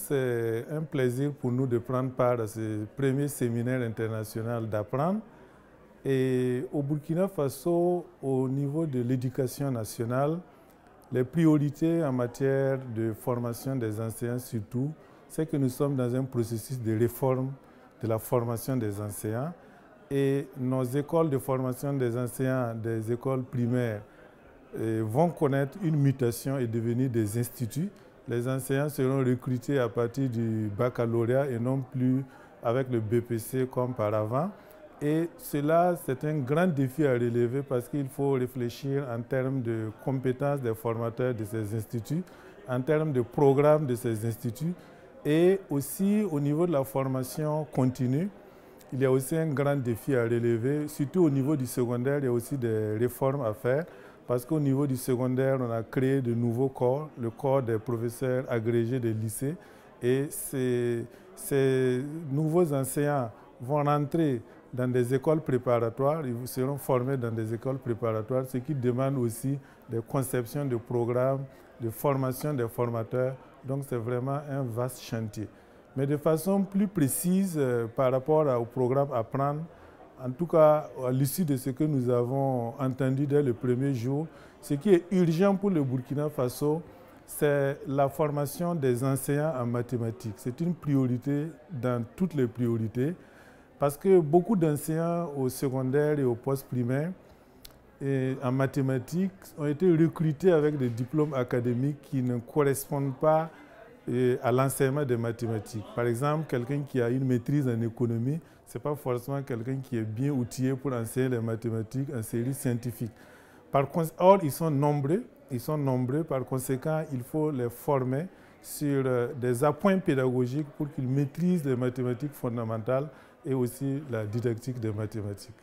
c'est un plaisir pour nous de prendre part à ce premier séminaire international d'apprendre. Et au Burkina Faso, au niveau de l'éducation nationale, les priorités en matière de formation des enseignants surtout, c'est que nous sommes dans un processus de réforme de la formation des enseignants et nos écoles de formation des enseignants des écoles primaires vont connaître une mutation et devenir des instituts. Les enseignants seront recrutés à partir du baccalauréat et non plus avec le BPC comme par avant. Et cela, c'est un grand défi à relever parce qu'il faut réfléchir en termes de compétences des formateurs de ces instituts, en termes de programmes de ces instituts et aussi au niveau de la formation continue. Il y a aussi un grand défi à relever, surtout au niveau du secondaire, il y a aussi des réformes à faire parce qu'au niveau du secondaire, on a créé de nouveaux corps, le corps des professeurs agrégés des lycées et ces nouveaux enseignants vont rentrer dans des écoles préparatoires, ils seront formés dans des écoles préparatoires, ce qui demande aussi des conceptions de programmes, de formation des formateurs. Donc c'est vraiment un vaste chantier. Mais de façon plus précise par rapport au programme Apprendre, en tout cas à l'issue de ce que nous avons entendu dès le premier jour, ce qui est urgent pour le Burkina Faso, c'est la formation des enseignants en mathématiques. C'est une priorité dans toutes les priorités. Parce que beaucoup d'enseignants au secondaire et au post-primaire en mathématiques ont été recrutés avec des diplômes académiques qui ne correspondent pas à l'enseignement des mathématiques. Par exemple, quelqu'un qui a une maîtrise en économie, ce n'est pas forcément quelqu'un qui est bien outillé pour enseigner les mathématiques en série scientifique. Or, ils sont nombreux, par conséquent, il faut les former sur des appoints pédagogiques pour qu'ils maîtrisent les mathématiques fondamentales et aussi la didactique des mathématiques.